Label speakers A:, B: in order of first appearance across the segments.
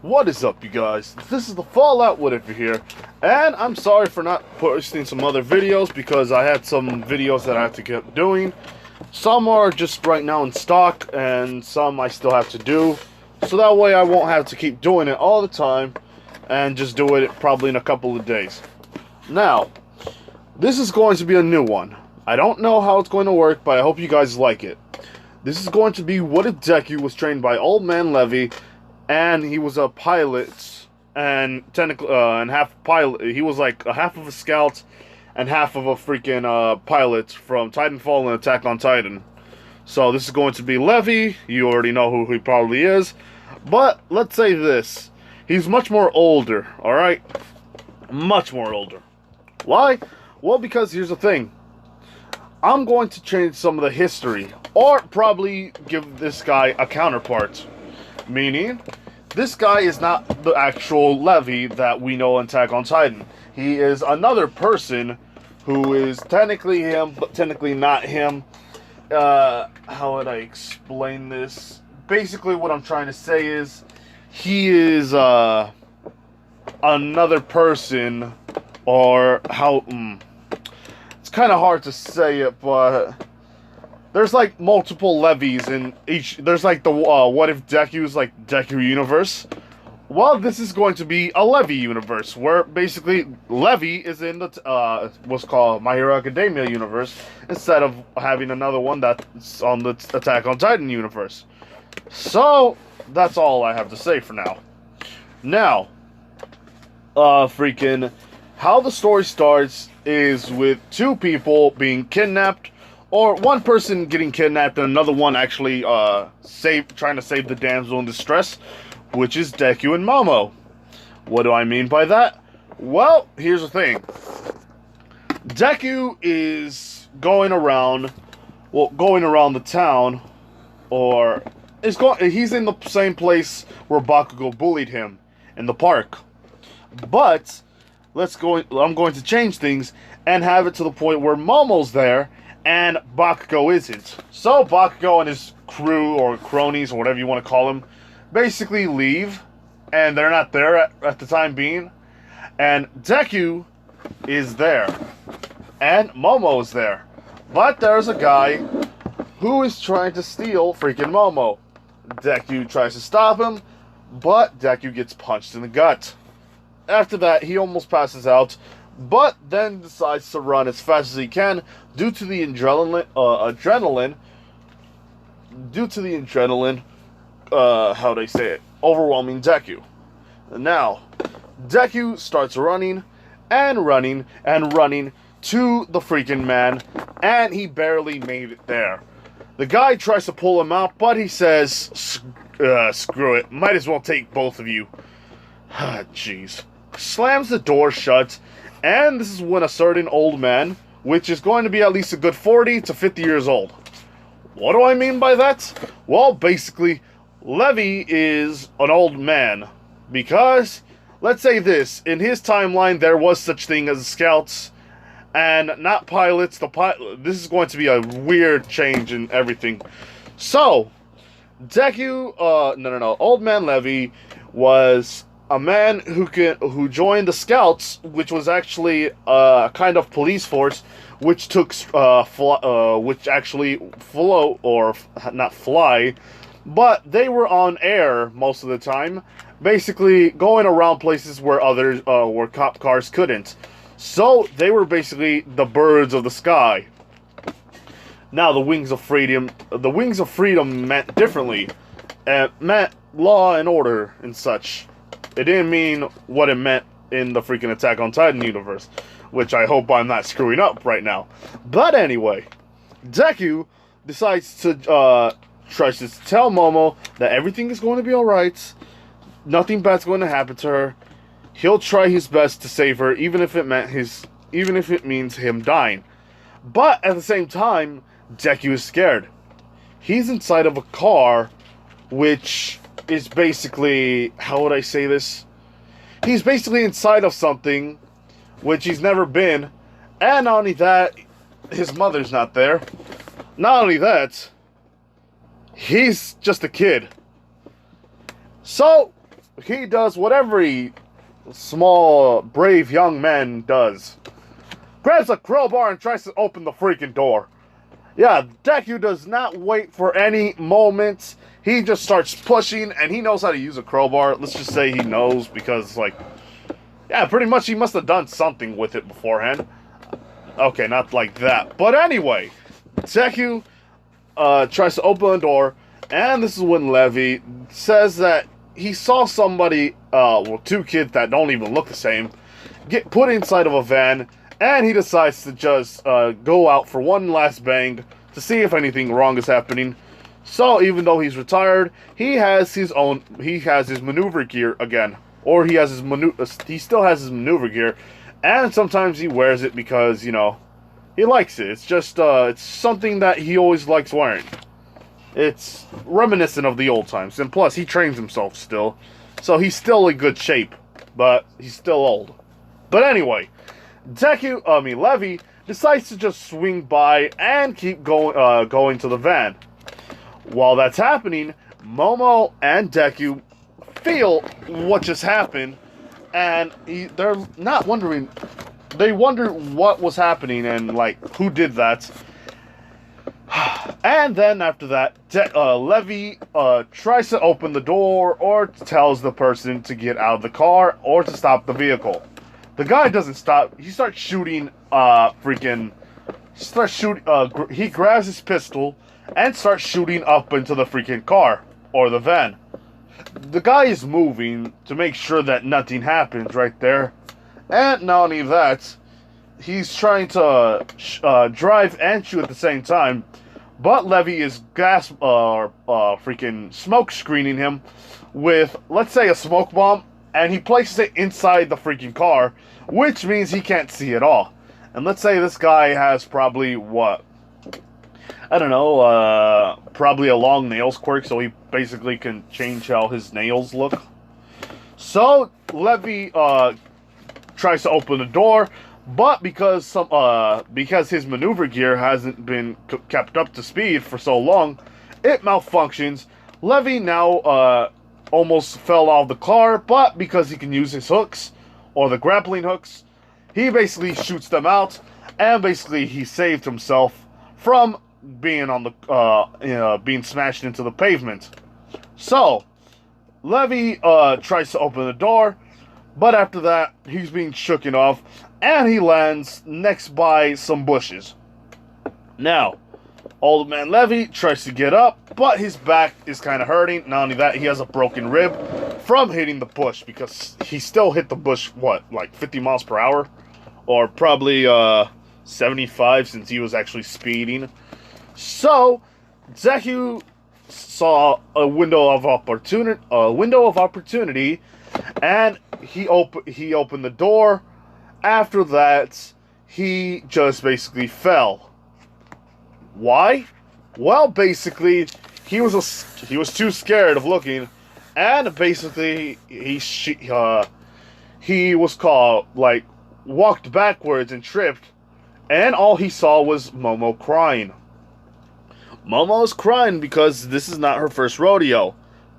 A: What is up, you guys? This is the Fallout Whatever here, and I'm sorry for not posting some other videos because I had some videos that I have to keep doing. Some are just right now in stock, and some I still have to do. So that way I won't have to keep doing it all the time, and just do it probably in a couple of days. Now, this is going to be a new one. I don't know how it's going to work, but I hope you guys like it. This is going to be what if Deku was trained by Old Man Levi, and he was a pilot, and technically, and half pilot. He was like a half of a scout, and half of a freaking pilot from Titanfall and Attack on Titan. So this is going to be Levi. You already know who he probably is, but let's say this: he's much more older. All right, much more older. Why? Well, because here's the thing. I'm going to change some of the history, or probably give this guy a counterpart. Meaning, this guy is not the actual Levi that we know in Attack on Titan. He is another person who is technically him, but technically not him. How would I explain this? Basically, what I'm trying to say is, he is, another person, or how, it's kind of hard to say it, but there's like multiple Levis in each. There's like the what if Deku's like Deku universe. Well, this is going to be a Levi universe where basically Levi is in the what's called My Hero Academia universe instead of having another one that's on the Attack on Titan universe. So that's all I have to say for now. Now, freaking how the story starts is with two people being kidnapped. Or one person getting kidnapped and another one actually trying to save the damsel in distress, which is Deku and Momo. What do I mean by that? Well, here's the thing. Deku is going around the town, or he's in the same place where Bakugo bullied him, in the park. But I'm going to change things and have it to the point where Momo's there and Bakugo isn't. So Bakugo and his crew, or cronies, or whatever you want to call them, basically leave, and they're not there at the time being. And Deku is there, and Momo is there. But there's a guy who is trying to steal freaking Momo. Deku tries to stop him, but Deku gets punched in the gut. After that, he almost passes out, but then decides to run as fast as he can due to the how do I say it? Overwhelming Deku. Now, Deku starts running and running and running to the freaking man, and he barely made it there. The guy tries to pull him out, but he says, screw it, might as well take both of you. Jeez. Slams the door shut, and this is when a certain old man, which is going to be at least a good 40 to 50 years old. What do I mean by that? Well, basically, Levi is an old man. Because, let's say this, in his timeline there was such thing as scouts, and not pilots. This is going to be a weird change in everything. So, Deku, Old Man Levi was a man who joined the Scouts, which was actually a kind of police force, which took which actually float, or not fly, but they were on air most of the time, basically going around places where others where cop cars couldn't. So they were basically the birds of the sky. Now the wings of freedom meant differently. It meant law and order and such. It didn't mean what it meant in the freaking Attack on Titan universe, which I hope I'm not screwing up right now. But anyway, Deku decides to tries to tell Momo that everything is going to be alright, nothing bad's going to happen to her. He'll try his best to save her, even if it means him dying. But at the same time, Deku is scared. He's inside of a car, which is basically, how would I say this? He's basically inside of something which he's never been, and not only that, his mother's not there. Not only that, he's just a kid. So he does what every small, brave young man does. Grabs a crowbar and tries to open the freaking door. Yeah, Deku does not wait for any moments. He just starts pushing, and he knows how to use a crowbar. Let's just say he knows, because, like, yeah, pretty much he must have done something with it beforehand. Okay, not like that. But anyway, Deku tries to open the door, and this is when Levi says that he saw somebody, well, two kids that don't even look the same, get put inside of a van, and he decides to just go out for one last bang to see if anything wrong is happening. So even though he's retired, he has his maneuver gear again, or he still has his maneuver gear, and sometimes he wears it because, you know, he likes it. It's just it's something that he always likes wearing. It's reminiscent of the old times, and plus he trains himself still, so he's still in good shape, but he's still old. But anyway, Levi decides to just swing by and keep going to the van. While that's happening, Momo and Deku feel what just happened, and they're not wondering. They wonder what was happening and, like, who did that. And then after that, Levi tries to open the door or tells the person to get out of the car or to stop the vehicle. The guy doesn't stop. He starts shooting. He grabs his pistol and starts shooting up into the freaking car or the van. The guy is moving to make sure that nothing happens right there. And not only that, he's trying to drive and shoot at the same time. But Levi is freaking smoke screening him with, let's say, a smoke bomb, and he places it inside the freaking car, which means he can't see at all. And let's say this guy has probably, what? I don't know, probably a long nails quirk, so he basically can change how his nails look. So, Levi tries to open the door, but because his maneuver gear hasn't been kept up to speed for so long, it malfunctions. Levi now almost fell out of the car, but because he can use his hooks, or the grappling hooks, he basically shoots them out, and basically he saved himself from being on the being smashed into the pavement. So Levi tries to open the door, but after that he's being shooken off, and he lands next by some bushes. Now, old man Levi tries to get up, but his back is kind of hurting. Not only that, he has a broken rib from hitting the bush, because he still hit the bush, what, like 50 miles per hour? Or probably 75, since he was actually speeding. So, Deku saw a window of opportunity, and he opened the door. After that, he just basically fell. Why? Well, basically, he was too scared of looking, and basically he was caught, like, walked backwards and tripped, and all he saw was Momo crying. Momo's crying because this is not her first rodeo,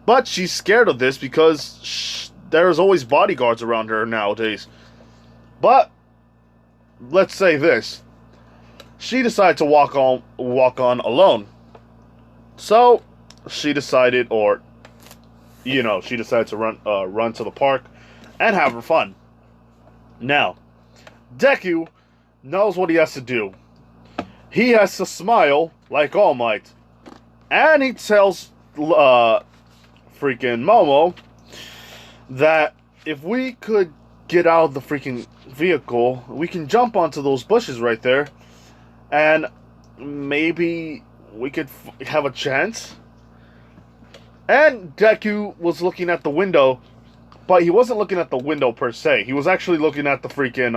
A: but she's scared of this because there's always bodyguards around her nowadays. But let's say this: she decided to walk on alone. So she decided, she decided to run to the park and have her fun. Now, Deku knows what he has to do. He has to smile like All Might, and he tells freaking Momo that if we could get out of the freaking vehicle, we can jump onto those bushes right there, and maybe we could have a chance. And Deku was looking at the window, but he wasn't looking at the window per se. He was actually looking at the freaking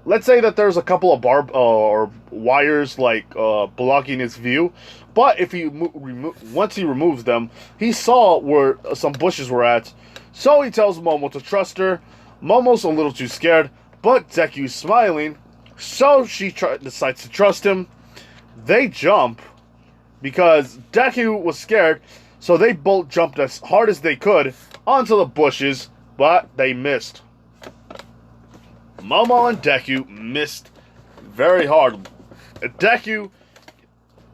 A: let's say that there's a couple of or wires, like, blocking his view. But if he once he removes them, he saw where some bushes were at. So he tells Momo to trust her. Momo's a little too scared, but Deku's smiling, so she decides to trust him. They jump because Deku was scared, So they both jumped as hard as they could onto the bushes, but they missed. Momo and Deku missed very hard. Deku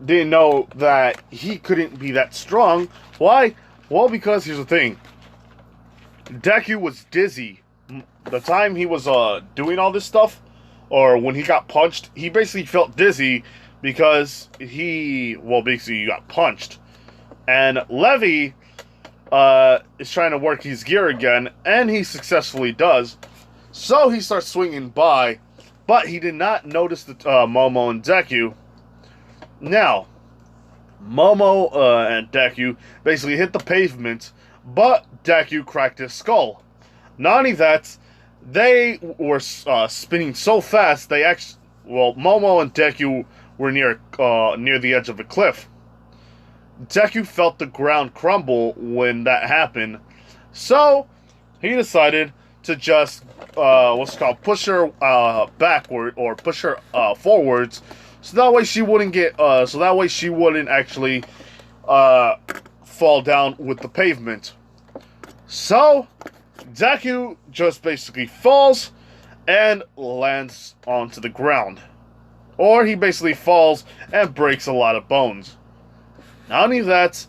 A: didn't know that he couldn't be that strong. Why? Well, because here's the thing. Deku was dizzy. The time he was doing all this stuff, or when he got punched, he basically felt dizzy because he got punched. And Levi is trying to work his gear again, and he successfully does. So he starts swinging by, but he did not notice the Momo and Deku. Now, Momo and Deku basically hit the pavement, but Deku cracked his skull. Not only that, they were spinning so fast, Momo and Deku were near the edge of a cliff. Deku felt the ground crumble when that happened, so he decided to just push her backward, or push her forwards, so that way she wouldn't actually fall down with the pavement. So Deku just basically falls and lands onto the ground, or he basically falls and breaks a lot of bones. Not only that,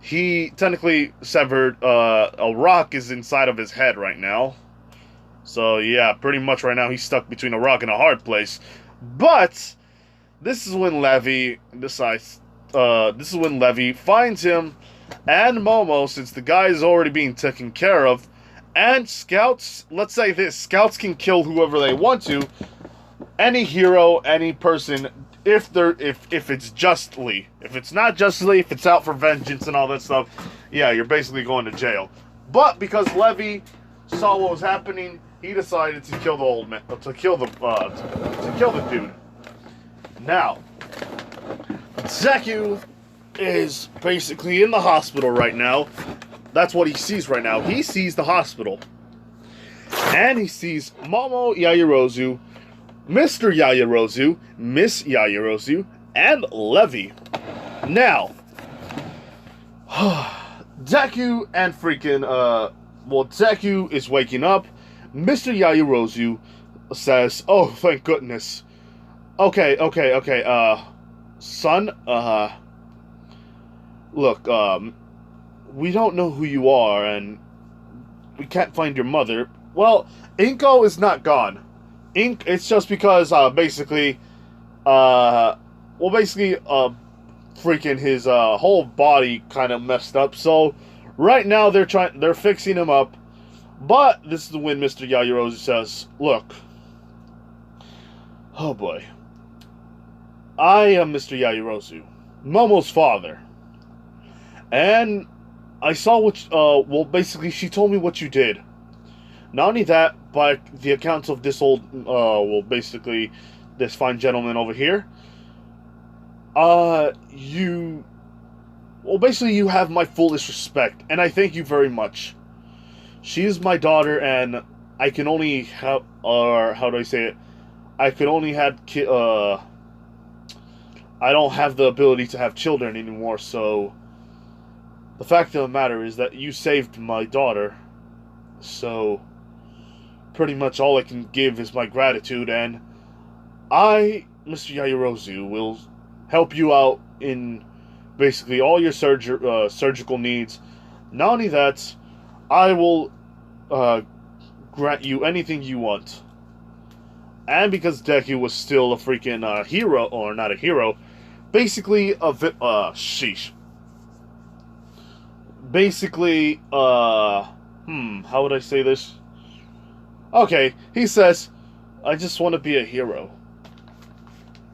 A: he technically severed a rock is inside of his head right now. So yeah, pretty much right now he's stuck between a rock and a hard place. But this is when Levi decides. This is when Levi finds him and Momo, since the guy is already being taken care of. And scouts, let's say this: scouts can kill whoever they want to, any hero, any person, if it's justly. If it's not justly, if it's out for vengeance and all that stuff, yeah, you're basically going to jail. But because Levi saw what was happening, he decided to kill the old man, to kill the dude. Now, Deku is basically in the hospital right now. That's what he sees right now. He sees the hospital, and he sees Momo Yaoyorozu, Mr. Yaoyorozu, Miss Yaoyorozu, and Levi. Now, Deku and Deku is waking up. Mr. Yaoyorozu says, "Oh, thank goodness. Okay, son, look, we don't know who you are, and we can't find your mother. Well, Inko is not gone. It's just because, freaking his whole body kind of messed up. So right now they're fixing him up. But this is when Mr. Yaoyorozu says, "Look, oh boy, I am Mr. Yaoyorozu, Momo's father, and I saw what, she told me what you did. Not only that, by the accounts of this this fine gentleman over here, you have my fullest respect, and I thank you very much. She is my daughter, and I can only have, or how do I say it? I could only have, I don't have the ability to have children anymore, so the fact of the matter is that you saved my daughter, so pretty much all I can give is my gratitude, and I, Mr. Yaoyorozu, will help you out in basically all your surgical needs. Not only that, I will grant you anything you want." And because Deku was still a freaking hero, or not a hero, basically sheesh. Basically, how would I say this? Okay, he says, "I just want to be a hero."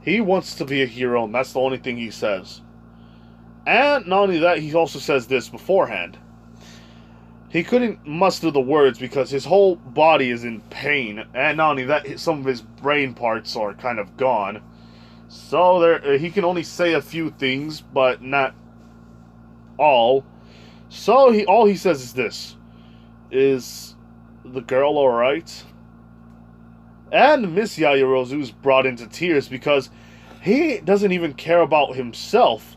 A: He wants to be a hero, and that's the only thing he says. And not only that, he also says this beforehand. He couldn't muster the words because his whole body is in pain, and not only that, some of his brain parts are kind of gone. So he can only say a few things, but not all. So all he says is this: "Is the girl alright?" And Miss Yaoyorozu is brought into tears because he doesn't even care about himself.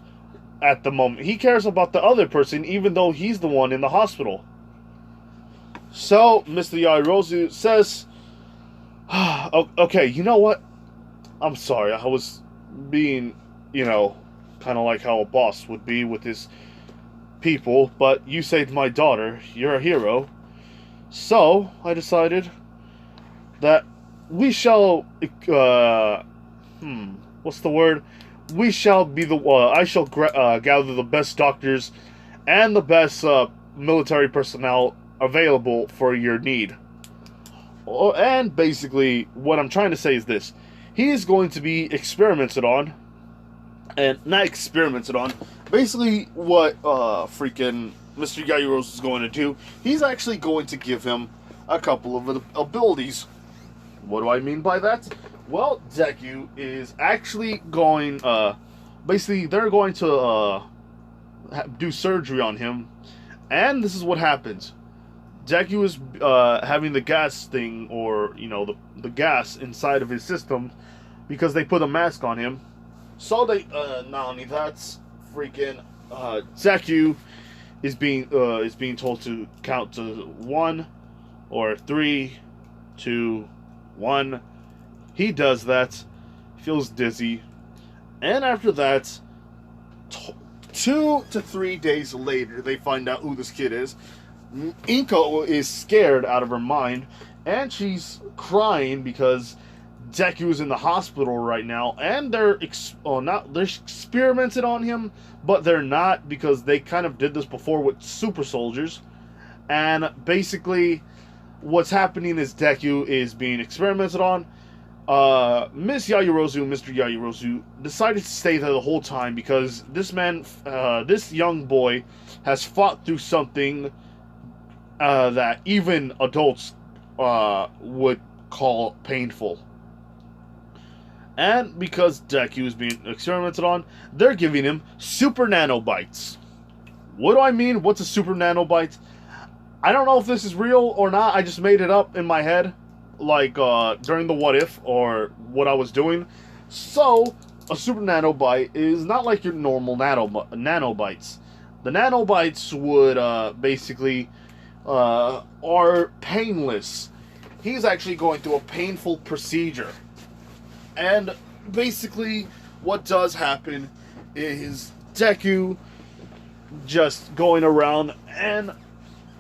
A: at the moment. He cares about the other person, even though he's the one in the hospital. So, Mr. Yaoyorozu says, okay, you know what? I'm sorry, I was being, kind of like how a boss would be with his people, but you saved my daughter. You're a hero. So, I decided that we shall, what's the word? We shall be I shall gather the best doctors and the best military personnel available for your need. And basically, what I'm trying to say is this. He is going to be experimented on, and not experimented on, basically what freaking Mr. Yaoyorozu is going to do, he's actually going to give him a couple of abilities. What do I mean by that? Well, Deku is actually going, basically they're going to do surgery on him, and this is what happens. Deku is having the gas thing, or, the gas inside of his system, because they put a mask on him. So they, not only that, freaking, Deku is being told to count to 1, or 3, 2, 1. He does that, feels dizzy, and after that, 2 to 3 days later, they find out who this kid is. Inko is scared out of her mind, and she's crying because Deku is in the hospital right now, and they're experimented on him, but they're not, because they kind of did this before with super soldiers. And basically, what's happening is Deku is being experimented on. Miss Yaoyorozu and Mr. Yaoyorozu decided to stay there the whole time because this man, this young boy, has fought through something that even adults would call painful. And because Deku is being experimented on, they're giving him super nanobites. What do I mean? What's a super nanobite? I don't know if this is real or not. I just made it up in my head, like during the what if, or what I was doing. So, a super nanobite is not like your normal nanobites. The nanobites would basically are painless. He's actually going through a painful procedure. And basically, what does happen is Deku just going around and,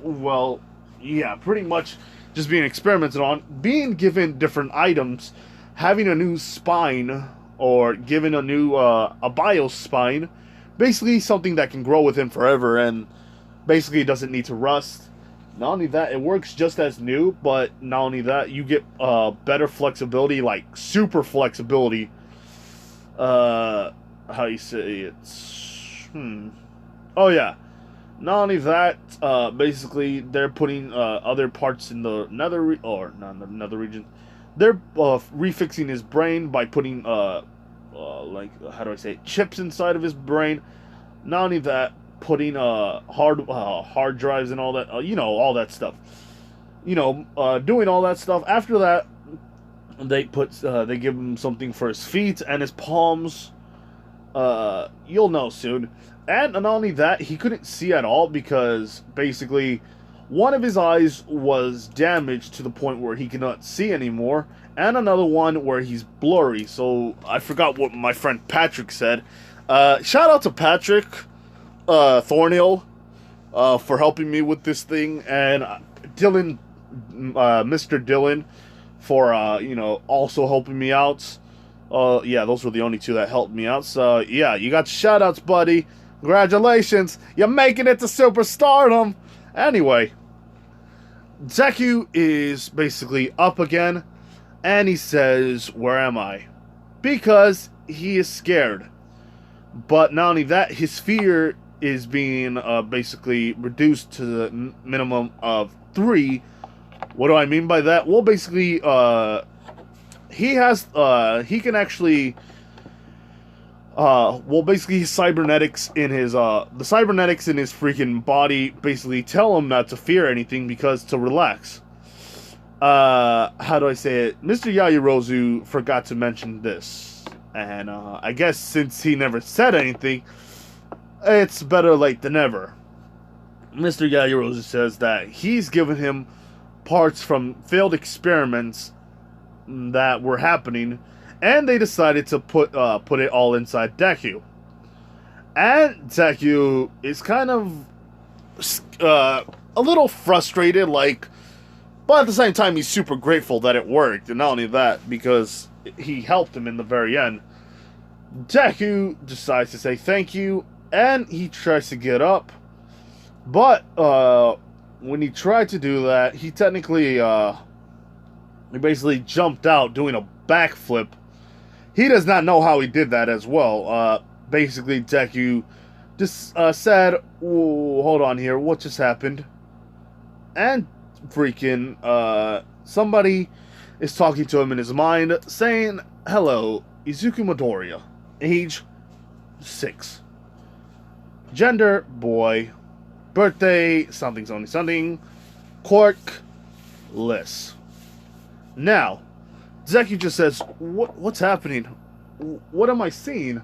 A: well, yeah, pretty much just being experimented on, being given different items, having a new spine, or given a new, a bio spine, basically something that can grow with him forever, and basically doesn't need to rust. Not only that, it works just as new, but not only that, you get better flexibility, like super flexibility. How you say it? Oh yeah. Not only that, basically they're putting other parts in the nether region. They're refixing his brain by putting like, how do I say it, chips inside of his brain. Not only that, putting hard drives and all that, all that stuff. Doing all that stuff. After that, they give him something for his feet and his palms. You'll know soon. And not only that, he couldn't see at all because basically one of his eyes was damaged to the point where he cannot see anymore, and another one where he's blurry. So I forgot what my friend Patrick said. Shout out to Patrick Thornhill for helping me with this thing, and Dylan, Mr. Dylan, for also helping me out. Yeah, those were the only two that helped me out. So yeah, you got shout outs, buddy. Congratulations, you're making it to superstardom. Anyway, Deku is basically up again, and he says, "Where am I?" Because he is scared. But not only that, his fear is being basically reduced to the minimum of 3. What do I mean by that? Well, basically, he can actually, basically his cybernetics in his, the cybernetics in his freaking body basically tell him not to fear anything, because to relax. How do I say it? Mr. Yaoyorozu forgot to mention this. And, I guess since he never said anything, it's better late than never. Mr. Yaoyorozu says that he's given him parts from failed experiments that were happening, and they decided to put it all inside Deku. And Deku is kind of a little frustrated, but at the same time, he's super grateful that it worked, and not only that, because he helped him in the very end. Deku decides to say thank you, and he tries to get up, but when he tried to do that, he technically he basically jumped out doing a backflip. He does not know how he did that as well. Basically, Deku just said, hold on here, what just happened? And freaking somebody is talking to him in his mind, saying, hello, Izuku Midoriya, age 6, gender boy, birthday something, quirkless. Now, Deku just says, what's happening? What am I seeing?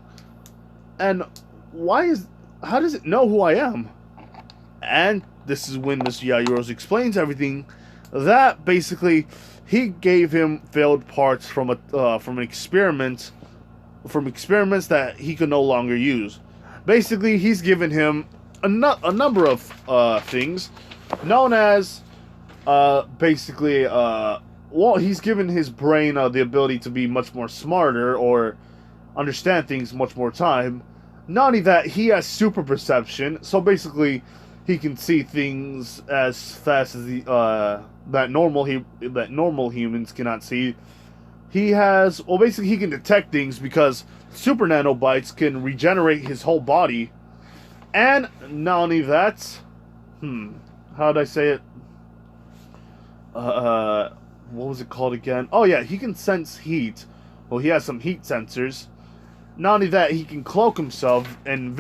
A: And how does it know who I am? And this is when Mr. Yaoyorozu explains everything, that basically he gave him failed parts from experiments that he could no longer use. Basically, he's given him a number of things known as he's given his brain the ability to be much more smarter or understand things much more time. Not only that, he has super perception, so basically he can see things as fast as that normal humans cannot see. He can detect things because super nanobites can regenerate his whole body. And not only that, how'd I say it? What was it called again? Oh yeah, he can sense heat. Well, he has some heat sensors. Not only that, he can cloak himself and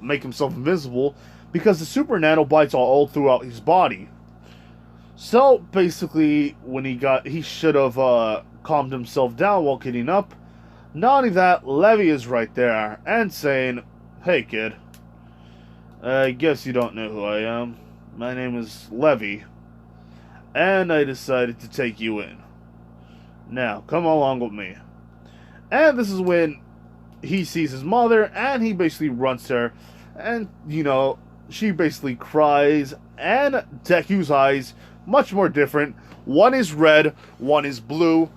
A: make himself invisible because the super nanobites are all throughout his body. So basically, when he should have calmed himself down while getting up. Not only that, Levi is right there and saying, "Hey kid, I guess you don't know who I am. My name is Levi, and I decided to take you in. Now, come along with me." And this is when he sees his mother, and he basically runs to her, and, she basically cries, and Deku's eyes, much more different. One is red, one is blue,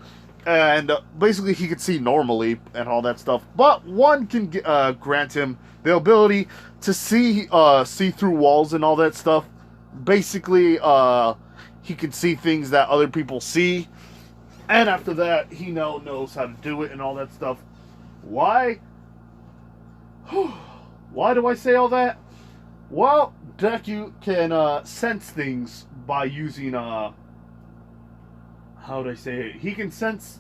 A: and basically he could see normally and all that stuff, but one can grant him the ability to see through walls and all that stuff. Basically, he can see things that other people see, and after that, he knows how to do it and all that stuff. Why? Why do I say all that? Well, Deku can sense things by using how do I say it? He can sense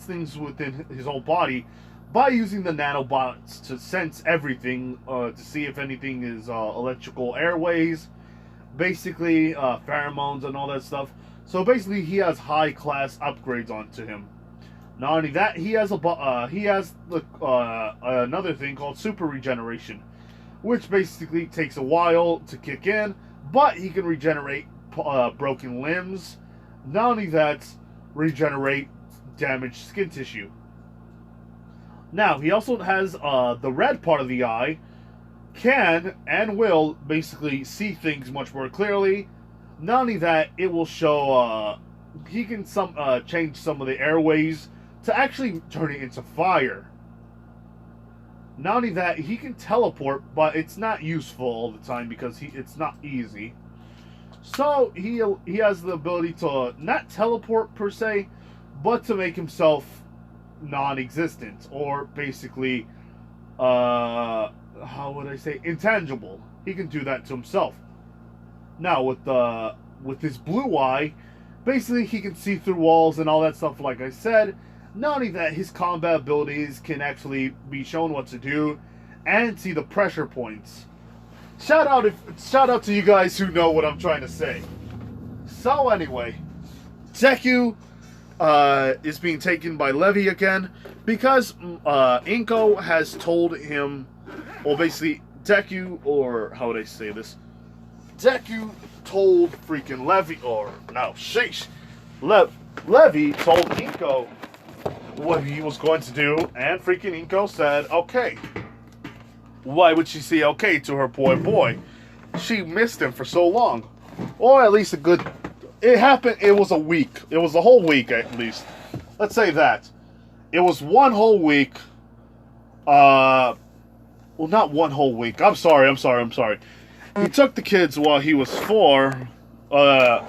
A: things within his whole body by using the nanobots to sense everything, to see if anything is electrical airways, basically pheromones and all that stuff. So basically, he has high class upgrades onto him. Not only that, he has another thing called super regeneration, which basically takes a while to kick in, but he can regenerate broken limbs. Not only that, regenerate damaged skin tissue. Now, he also has the red part of the eye, can and will basically see things much more clearly. Not only that, it will show, he can change some of the airways to actually turn it into fire. Not only that, he can teleport, but it's not useful all the time because it's not easy. So he has the ability to not teleport per se, but to make himself non-existent, or basically, how would I say, intangible. He can do that to himself. Now with his blue eye, basically he can see through walls and all that stuff. Like I said. Not only that, his combat abilities can actually be shown what to do and see the pressure points. Shout out to you guys who know what I'm trying to say. So anyway, Deku is being taken by Levi again because Inko has told him Well, basically, Deku, or how would I say this? Deku told freaking Levi, or no, sheesh. Levi told Inko what he was going to do, and freaking Inko said, okay. Why would she say okay to her boy? She missed him for so long. Or at least a good... It happened, it was a week. It was a whole week, at least. Let's say that. It was one whole week. Well, not one whole week. I'm sorry. He took the kids while he was 4. The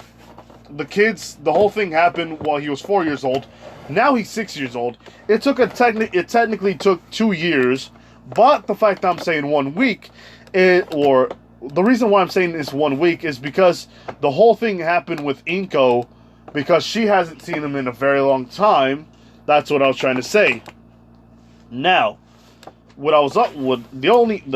A: whole thing happened while he was 4 years old. Now he's 6 years old. It technically took 2 years, but the fact that I'm saying 1 week, the reason why I'm saying this 1 week is because the whole thing happened with Inko, because she hasn't seen him in a very long time. That's what I was trying to say. Now, the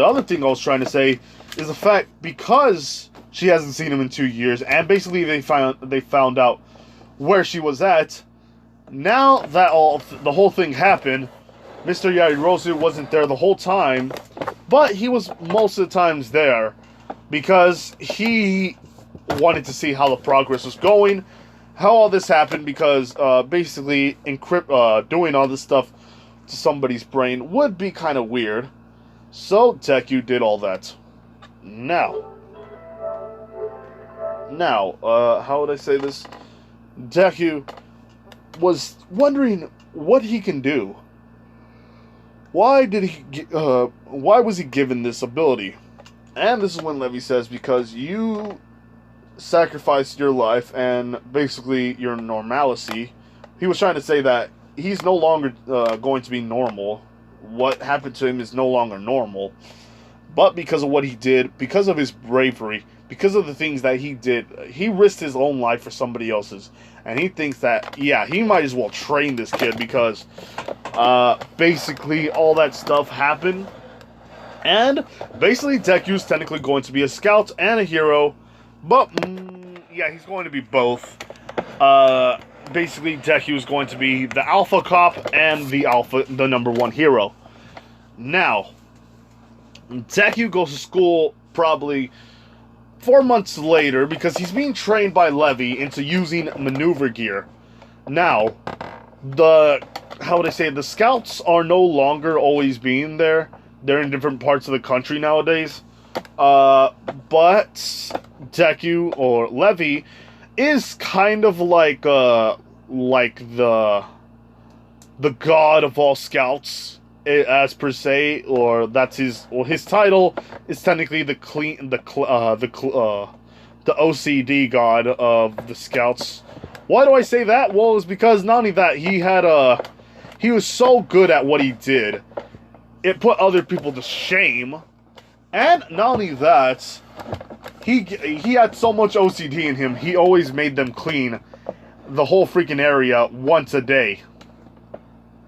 A: other thing I was trying to say is the fact, because she hasn't seen him in 2 years, and basically they found out where she was at. Now that the whole thing happened, Mr. Yaoyorozu wasn't there the whole time, but he was most of the times there because he wanted to see how the progress was going, how all this happened, because basically doing all this stuff to somebody's brain would be kind of weird. So Deku did all that. Now, how would I say this? Deku was wondering what he can do. Why was he given this ability? And this is when Levi says, because you sacrificed your life and basically your normalcy. He was trying to say that he's no longer going to be normal. What happened to him is no longer normal. But because of what he did, because of his bravery, because of the things that he did, he risked his own life for somebody else's. And he thinks that, yeah, he might as well train this kid because basically all that stuff happened. And basically Deku's technically going to be a scout and a hero. But, yeah, he's going to be both. Basically, Deku is going to be the alpha cop and the number 1 hero. Now, Deku goes to school probably 4 months later because he's being trained by Levi into using maneuver gear. Now, the scouts are no longer always being there. They're in different parts of the country nowadays. But Deku, or Levi, is kind of like the god of all scouts, as per se, or that's his title is technically the OCD god of the scouts. Why do I say that? Well, it's because not only that, he was so good at what he did, it put other people to shame, and not only that, he had so much OCD in him, he always made them clean the whole freaking area once a day.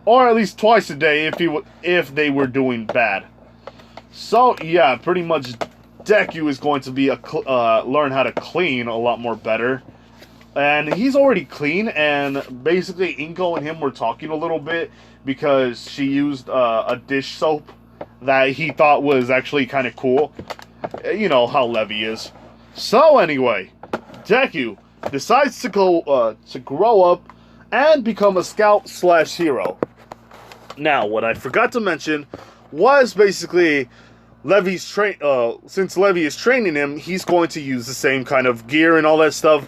A: Or at least twice a day if they were doing bad. So, yeah, pretty much Deku is going to be learn how to clean a lot more better. And he's already clean, and basically Inko and him were talking a little bit because she used a dish soap that he thought was actually kind of cool. You know how Levi is. So anyway, Deku decides to grow up and become a scout/hero. Now, what I forgot to mention was basically since Levi is training him, he's going to use the same kind of gear and all that stuff,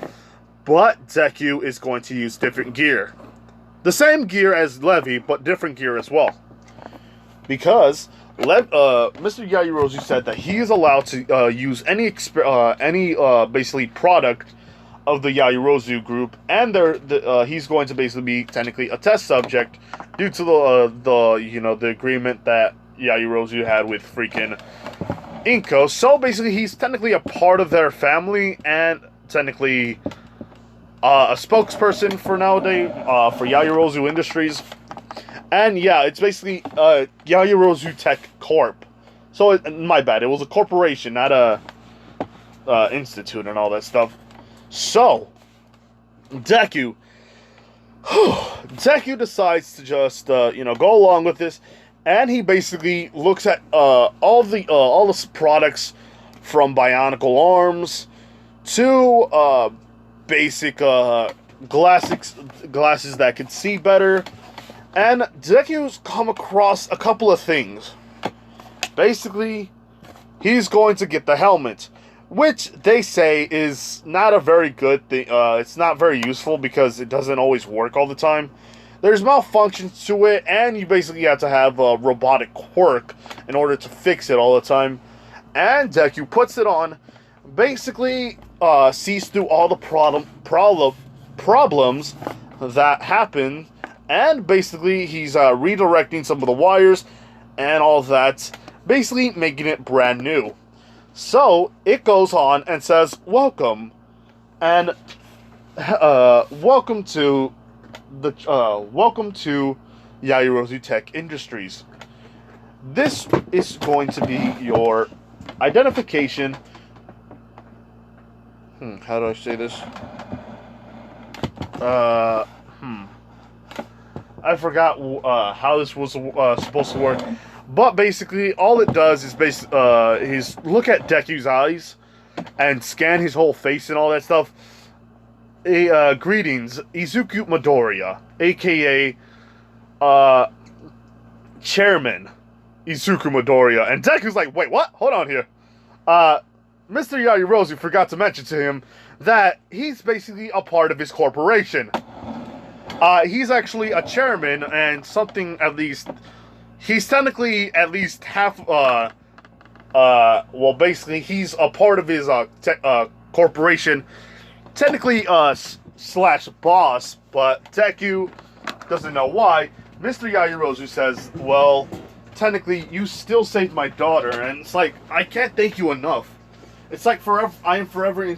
A: but Deku is going to use different gear. The same gear as Levi, but different gear as well. Because Mr. Yaoyorozu said that he is allowed to use any basically product of the Yaoyorozu group, and he's going to basically be technically a test subject due to the agreement that Yaoyorozu had with freaking Inko. So basically, he's technically a part of their family and technically a spokesperson for nowadays for Yaoyorozu Industries. And yeah, it's basically Yaoyorozu Tech Corp. So my bad, it was a corporation, not a institute and all that stuff. So Deku decides to just go along with this and he basically looks at all the products from bionicle arms to basic glasses that can see better. And Deku's come across a couple of things. Basically, he's going to get the helmet, which they say is not a very good thing. It's not very useful because it doesn't always work all the time. There's malfunctions to it, and you basically have to have a robotic quirk in order to fix it all the time. And Deku puts it on, basically sees through all the problems that happen, and basically he's redirecting some of the wires and all that, basically making it brand new. So it goes on and says, welcome, and welcome to Yaoyorozu Tech Industries. This is going to be your identification. How do I say this? I forgot how this was supposed to work. But basically, all it does is he's look at Deku's eyes and scan his whole face and all that stuff. Greetings, Izuku Midoriya, aka Chairman Izuku Midoriya. And Deku's like, wait, what? Hold on here. Mr. Yaoyorozu forgot to mention to him that he's basically a part of his corporation. He's actually a chairman, and something at least... He's technically at least half... well, basically, he's a part of his corporation. Technically, slash boss, but Deku doesn't know why. Mr. Yaoyorozu says, well, technically, you still saved my daughter, and it's like, I can't thank you enough. It's like forever. I am forever in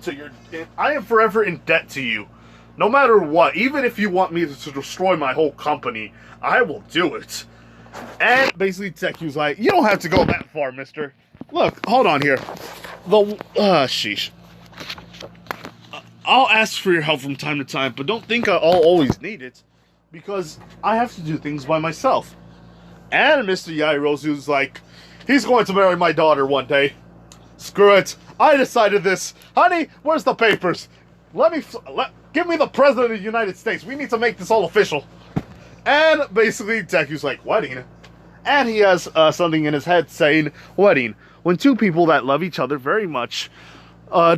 A: debt to you, no matter what. Even if you want me to destroy my whole company, I will do it. And basically, Deku's like, you don't have to go that far, mister. Look, hold on here. Sheesh. I'll ask for your help from time to time, but don't think I'll always need it, because I have to do things by myself. And Mr. Yaoyorozu's like, he's going to marry my daughter one day. Screw it. I decided this. Honey, where's the papers? Give me the President of the United States. We need to make this all official. And basically, Deku's like, wedding? And he has something in his head saying, wedding. When two people that love each other very much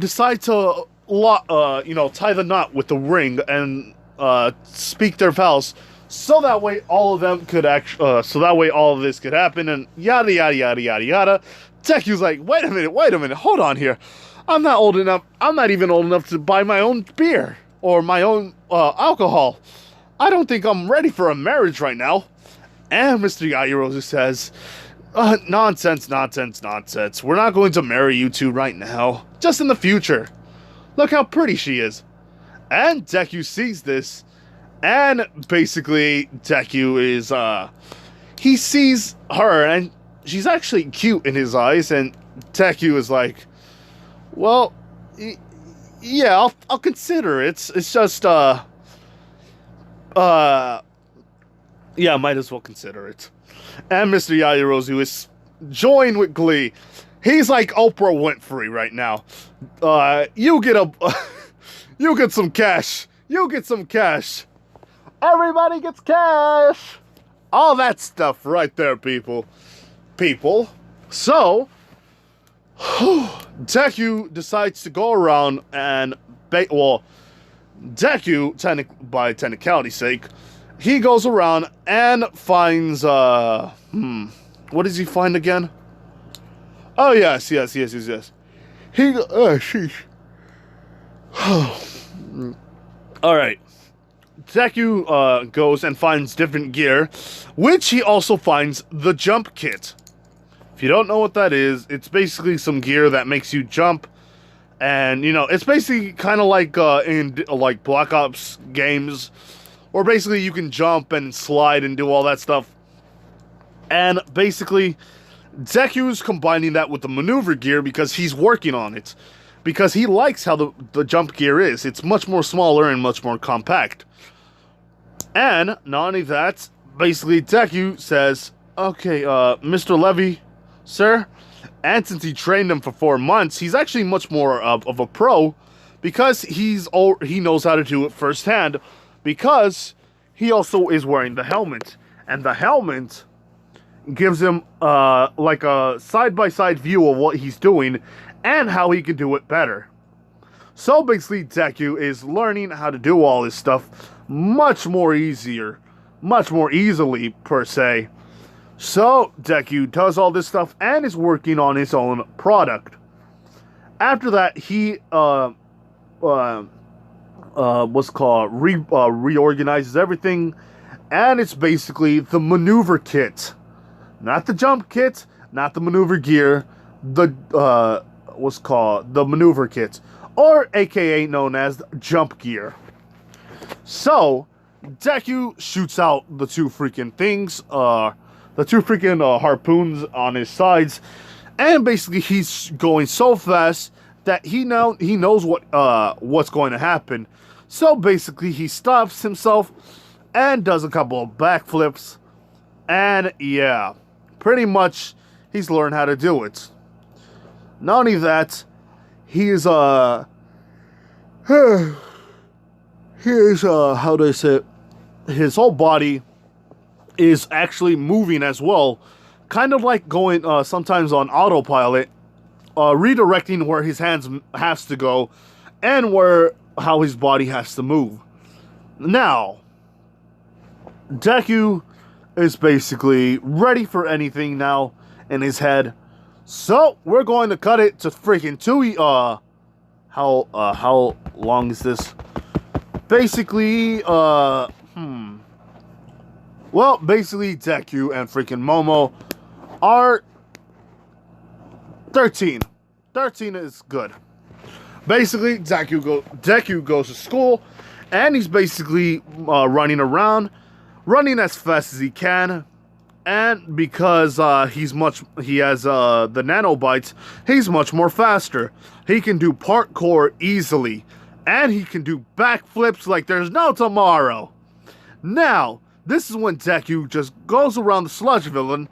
A: decide to, tie the knot with the ring and speak their vows, so that way all of them could so that way all of this could happen, and yada yada yada yada yada. Deku's like, wait a minute, hold on here. I'm not even old enough to buy my own beer or my own alcohol. I don't think I'm ready for a marriage right now. And Mr. Yaoyorozu says, nonsense. We're not going to marry you two right now. Just in the future. Look how pretty she is. And Deku sees this. And basically, Deku is, he sees her, and she's actually cute in his eyes. And Deku is like, well, yeah, I'll consider it. It's just, yeah, might as well consider it. And Mr. Yaoyorozu is joined with glee. He's like Oprah Winfrey right now. You get some cash. You get some cash. Everybody gets cash. All that stuff right there, people. So, Deku decides to go around and Deku, by technicality's sake, he goes around and finds, what does he find again? Oh, yes. He, sheesh. Alright. Deku, goes and finds different gear, which he also finds the jump kit. If you don't know what that is, it's basically some gear that makes you jump. And, it's basically kind of like, in, like, Black Ops games, where basically you can jump and slide and do all that stuff. And basically, Deku's combining that with the maneuver gear because he's working on it. Because he likes how the jump gear is. It's much more smaller and much more compact. And, not only that, basically Deku says, Okay, Mr. Levy, sir. And since he trained him for 4 months, he's actually much more of a pro because he knows how to do it firsthand because he also is wearing the helmet. And the helmet gives him like a side-by-side view of what he's doing and how he can do it better. So basically, Deku is learning how to do all this stuff much more easily, per se. So Deku does all this stuff and is working on his own product. After that, he reorganizes everything, and it's basically the maneuver kit, not the jump kit, not the maneuver gear, the the maneuver kit, or AKA known as jump gear. So Deku shoots out the two freaking things, harpoons on his sides, and basically he's going so fast that he knows what's going to happen. So basically he stops himself and does a couple of backflips, and yeah, pretty much he's learned how to do it. Not only that, he's how do I say it? His whole body is actually moving as well, kind of like going sometimes on autopilot, redirecting where his hands has to go and how his body has to move. Now, Deku is basically ready for anything now in his head. So we're going to cut it to freaking 2. How long is this? Basically, well, basically, Deku and freaking Momo are 13. 13 is good. Basically, Deku goes to school, and he's basically running around, running as fast as he can. And because he has the nanobites, he's much more faster. He can do parkour easily, and he can do backflips like there's no tomorrow. Now, this is when Deku just goes around the Sludge villain,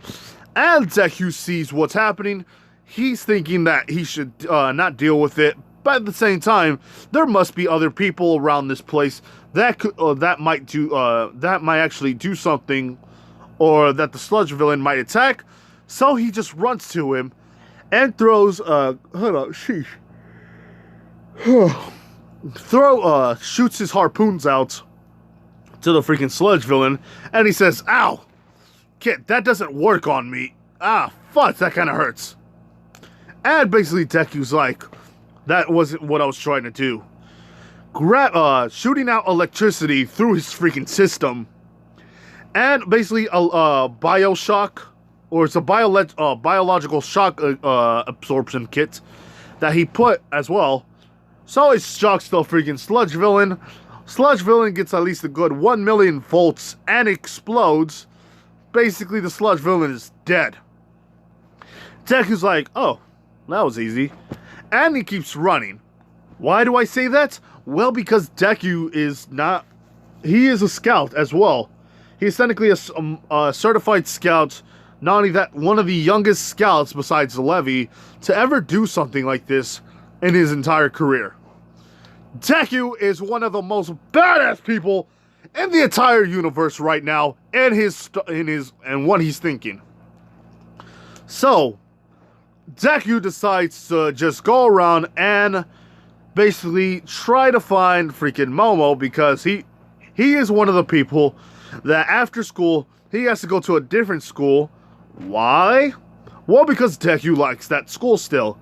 A: and Deku sees what's happening. He's thinking that he should not deal with it, but at the same time, there must be other people around this place that might actually do something, or that the Sludge villain might attack. So he just runs to him and throws shoots his harpoons out to the freaking Sludge villain, and he says, "Ow, kid, that doesn't work on me. Ah, fuck, that kind of hurts." And basically Deku's like, "That wasn't what I was trying to do." Shooting out electricity through his freaking system, and basically a bioshock, or it's a biological shock absorption kit that he put as well. So it shocks the freaking Sludge villain. Sludge villain gets at least a good 1 million volts and explodes. Basically, the Sludge villain is dead. Deku's like, "Oh, that was easy." And he keeps running. Why do I say that? Well, because Deku is a scout as well. He's technically a certified scout. Not only that, one of the youngest scouts besides Levi to ever do something like this in his entire career. Deku is one of the most badass people in the entire universe right now, and what he's thinking. So Deku decides to just go around and basically try to find freaking Momo, because he is one of the people that after school he has to go to a different school. Why? Well, because Deku likes that school still,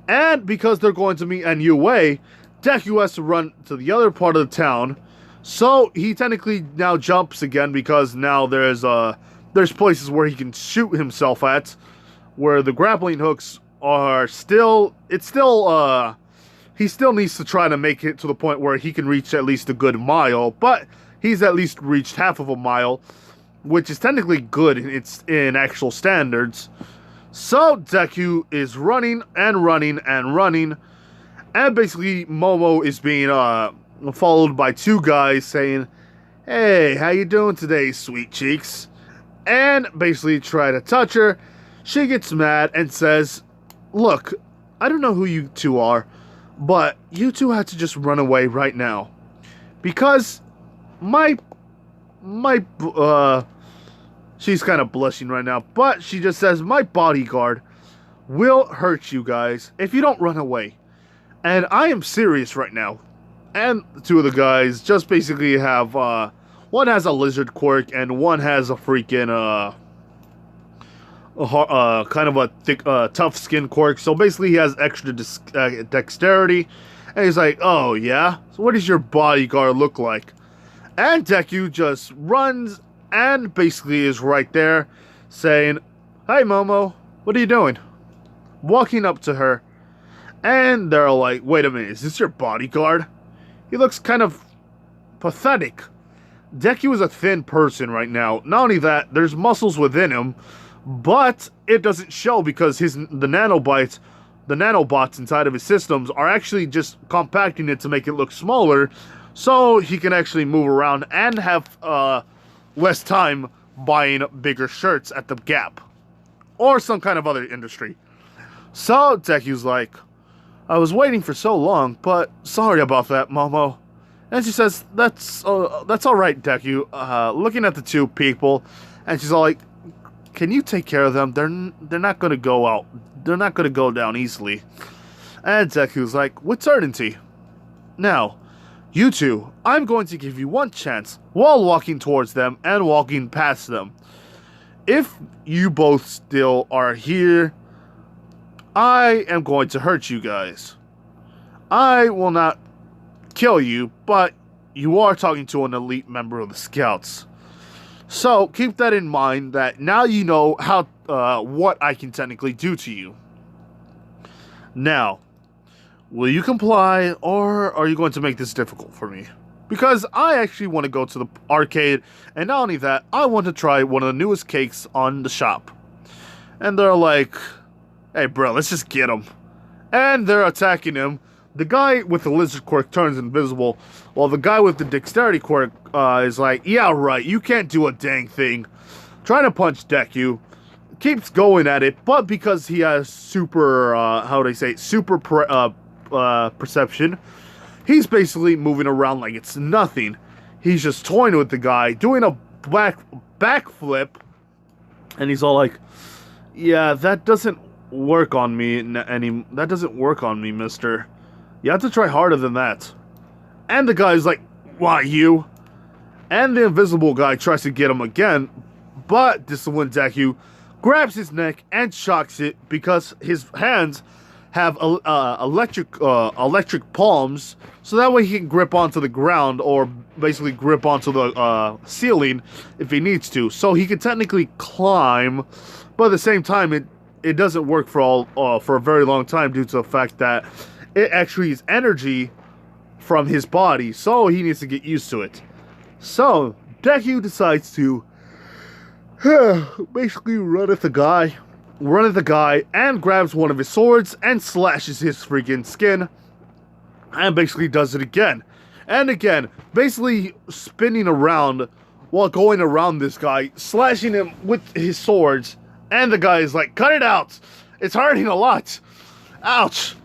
A: and because they're going to meet a new way, Deku has to run to the other part of the town. So he technically now jumps again, because now there's places where he can shoot himself at, where the grappling hooks are still. He still needs to try to make it to the point where he can reach at least a good mile, but he's at least reached half of a mile, which is technically good in actual standards. So Deku is running and running and running, and basically Momo is being followed by two guys saying, "Hey, how you doing today, sweet cheeks?" and basically try to touch her. She gets mad and says, "Look, I don't know who you two are, but you two have to just run away right now. Because she's kind of blushing right now, but she just says, my bodyguard will hurt you guys if you don't run away. And I am serious right now." And the two of the guys just basically have, one has a lizard quirk and one has a freaking, kind of a thick, tough skin quirk. So basically he has extra dexterity. And he's like, "Oh yeah? So what does your bodyguard look like?" And Deku just runs and basically is right there saying, "Hey Momo, what are you doing?" Walking up to her. And they're like, "Wait a minute, is this your bodyguard? He looks kind of pathetic." Deku is a thin person right now. Not only that, there's muscles within him, but it doesn't show because the nanobots inside of his systems are actually just compacting it to make it look smaller, so he can actually move around and have less time buying bigger shirts at the Gap or some kind of other industry. So Deku's like, "I was waiting for so long, but sorry about that, Momo." And she says, that's all right, Deku." Looking at the two people, and she's all like, "Can you take care of them? They're not gonna go out. They're not gonna go down easily." And Deku's like, "With certainty. Now, you two, I'm going to give you one chance while walking towards them and walking past them. If you both still are here, I am going to hurt you guys. I will not kill you, but you are talking to an elite member of the Scouts. So keep that in mind, that now you know how what I can technically do to you. Now, will you comply, or are you going to make this difficult for me? Because I actually want to go to the arcade, and not only that, I want to try one of the newest cakes on the shop." And they're like, "Hey bro, let's just get him." And they're attacking him. The guy with the lizard quirk turns invisible, while the guy with the dexterity quirk is like, "Yeah right, you can't do a dang thing." Trying to punch Deku. Keeps going at it, but because he has super, perception, he's basically moving around like it's nothing. He's just toying with the guy, doing a backflip, and he's all like, "Yeah, that doesn't work on me, that doesn't work on me, mister. You have to try harder than that." And the guy's like, "Why, you?" And the invisible guy tries to get him again, but this is when Deku grabs his neck and shocks it, because his hands have electric palms, so that way he can grip onto the ground, or basically grip onto the ceiling if he needs to. So he can technically climb, but at the same time, it doesn't work for a very long time due to the fact that it actually is energy from his body, so he needs to get used to it. So Deku decides to basically run at the guy, and grabs one of his swords and slashes his freaking skin, and basically does it again and again, basically spinning around while going around this guy, slashing him with his swords. And the guy is like, "Cut it out, it's hurting a lot, ouch."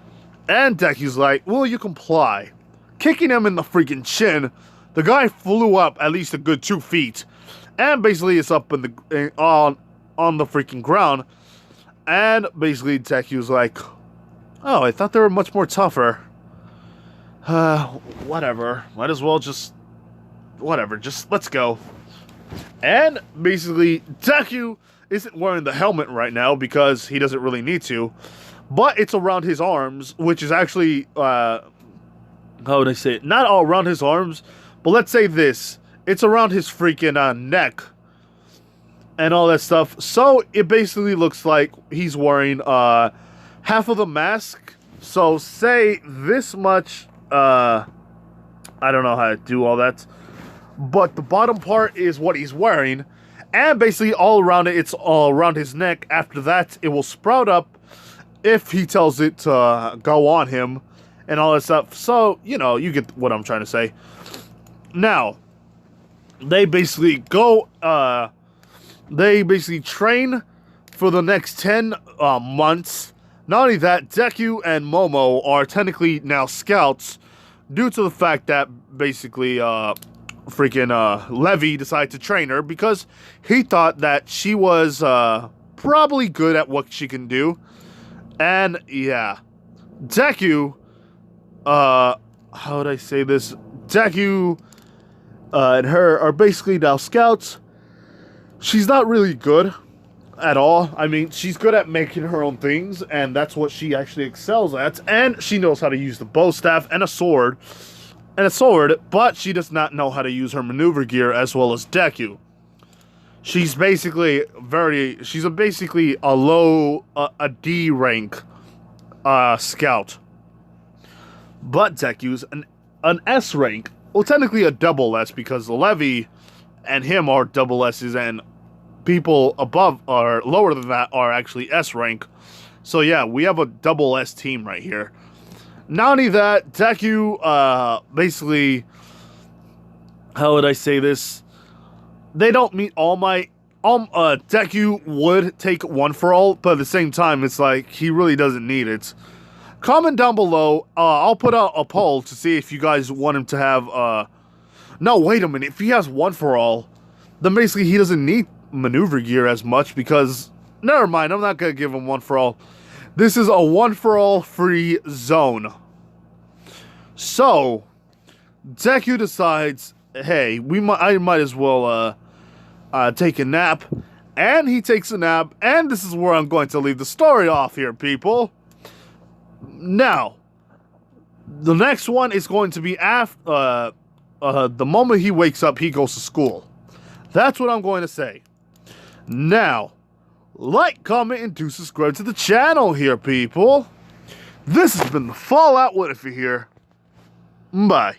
A: And Deku's like, "Will you comply?" Kicking him in the freaking chin. The guy flew up at least a good 2 feet, and basically it's up on the freaking ground. And basically Deku's like, "Oh, I thought they were much more tougher. Whatever. Might as well just let's go." And basically Deku isn't wearing the helmet right now because he doesn't really need to, but it's around his arms, which is actually, how would I say it? Not all around his arms, but let's say this. It's around his freaking neck and all that stuff. So it basically looks like he's wearing half of the mask. So say this much, I don't know how to do all that, but the bottom part is what he's wearing. And basically all around it, it's all around his neck. After that, it will sprout up if he tells it to go on him and all that stuff. So, you know, you get what I'm trying to say. Now, they basically go They basically train for the next 10 months. Not only that, Deku and Momo are technically now scouts due to the fact that basically Levi decided to train her because he thought that she was probably good at what she can do. And yeah, Deku, how would I say this? Deku and her are basically now scouts. She's not really good at all. I mean, she's good at making her own things, and that's what she actually excels at. And she knows how to use the bow staff and a sword, but she does not know how to use her maneuver gear as well as Deku. She's basically basically a low, a D rank scout. But Deku's an S rank. Well, technically a double S because Levi and him are double S's, and people above or lower than that are actually S rank. So yeah, we have a double S team right here. Not only that, Deku, basically, how would I say this? They don't meet all my, Deku would take one for all, but at the same time, it's like, he really doesn't need it. Comment down below, I'll put out a poll to see if you guys want him to have, no, wait a minute, if he has one for all, then basically he doesn't need maneuver gear as much because, never mind, I'm not gonna give him one for all. This is a one for all free zone. So, Deku decides, hey, I might as well take a nap, and he takes a nap, and this is where I'm going to leave the story off here, people. Now, the next one is going to be after the moment he wakes up, he goes to school. That's what I'm going to say. Now, like, comment, and do subscribe to the channel here, people. This has been the Fallout. What if you're here? Bye.